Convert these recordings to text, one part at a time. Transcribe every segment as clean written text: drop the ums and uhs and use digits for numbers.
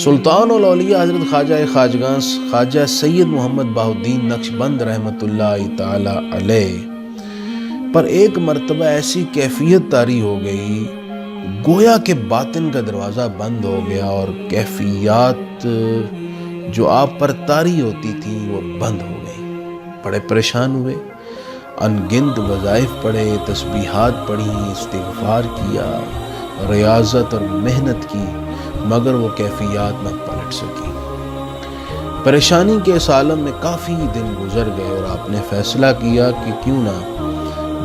سلطان الاولیاء حضرت خواجہ خواجہ سید محمد بہاؤالدین نقشبند رحمۃ اللہ تعالی علیہ پر ایک مرتبہ ایسی کیفیت طاری ہو گئی، گویا کہ باطن کا دروازہ بند ہو گیا اور کیفیات جو آپ پر طاری ہوتی تھی وہ بند ہو گئی۔ بڑے پریشان ہوئے، ان گنت وظائف پڑھے، تسبیحات پڑھی، استغفار کیا، ریاضت اور محنت کی، مگر وہ کیفیات نہ پلٹ سکی۔ پریشانی کے اس عالم میں کافی دن گزر گئے اور آپ نے فیصلہ کیا کہ کیوں نہ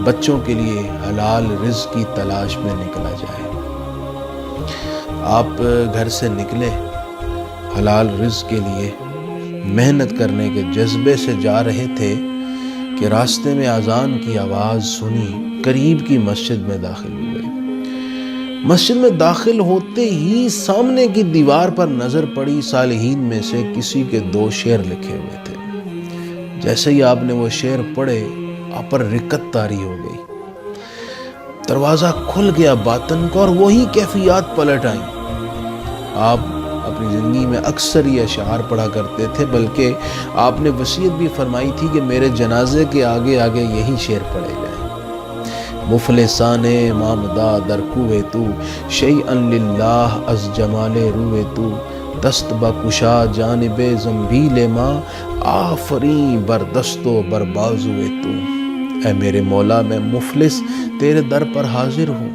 بچوں کے لیے حلال رزق کی تلاش میں نکلا جائے۔ آپ گھر سے نکلے، حلال رزق کے لیے محنت کرنے کے جذبے سے جا رہے تھے کہ راستے میں اذان کی آواز سنی، قریب کی مسجد میں داخل ہوئے۔ مسجد میں داخل ہوتے ہی سامنے کی دیوار پر نظر پڑی، صالحین میں سے کسی کے 2 شعر لکھے ہوئے تھے۔ جیسے ہی آپ نے وہ شعر پڑھے، آپ پر رکت طاری ہو گئی، دروازہ کھل گیا باطن کو اور وہی کیفیات پلٹ آئیں۔ آپ اپنی زندگی میں اکثر یہ اشعار پڑھا کرتے تھے، بلکہ آپ نے وصیت بھی فرمائی تھی کہ میرے جنازے کے آگے آگے یہی شعر پڑھے جائیں۔ مفلسان مامدا در کوئے تو، شیئن للہ از جمال روئے تو، دست بکشا جانب زنبیل ماں، آفریں بر دست و بر بازوئے تو۔ اے میرے مولا، میں مفلس تیرے در پر حاضر ہوں،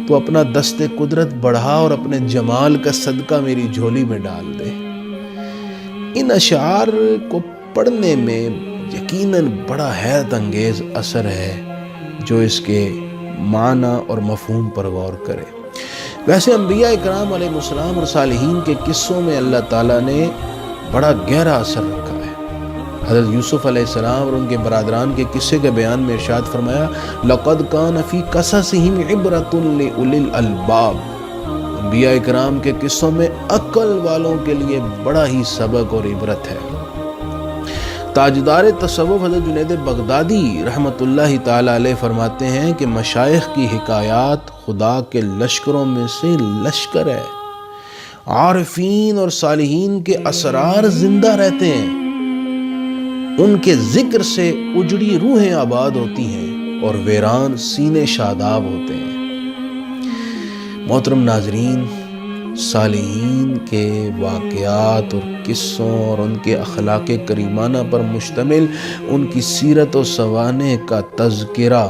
تو اپنا دست قدرت بڑھا اور اپنے جمال کا صدقہ میری جھولی میں ڈال دے۔ ان اشعار کو پڑھنے میں یقیناً بڑا حیرت انگیز اثر ہے جو اس کے معنی اور مفہوم پر غور کرے۔ ویسے انبیاء اکرام علیہ السلام اور صالحین کے قصوں میں اللہ تعالیٰ نے بڑا گہرا اثر رکھا ہے۔ حضرت یوسف علیہ السلام اور ان کے برادران کے قصے کے بیان میں ارشاد فرمایا، لَقَدْ كَانَ فِي قَصَصِهِمْ عِبْرَةٌ لِأُولِي الْأَلْبَابِ۔ انبیاء اکرام کے قصوں میں عقل والوں کے لیے بڑا ہی سبق اور عبرت ہے۔ تاجدار تصوف حضرت جنید بغدادی رحمۃ اللہ تعالی علیہ فرماتے ہیں کہ مشائخ کی حکایات خدا کے لشکروں میں سے لشکر ہے۔ عارفین اور صالحین کے اسرار زندہ رہتے ہیں، ان کے ذکر سے اجڑی روحیں آباد ہوتی ہیں اور ویران سینے شاداب ہوتے ہیں۔ محترم ناظرین، صالحین کے واقعات اور قصوں اور ان کے اخلاق کریمانہ پر مشتمل ان کی سیرت و سوانح کا تذکرہ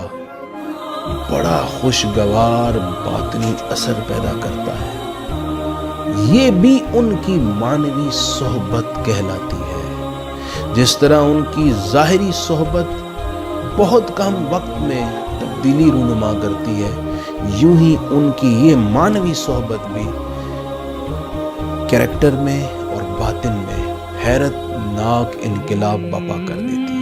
بڑا خوشگوار باطنی اثر پیدا کرتا ہے۔ یہ بھی ان کی معنوی صحبت کہلاتی ہے۔ جس طرح ان کی ظاہری صحبت بہت کم وقت میں تبدیلی رونما کرتی ہے، یوں ہی ان کی یہ معنوی صحبت بھی کریکٹر میں اور باطن میں حیرت ناک انقلاب برپا کر دیتی ہے۔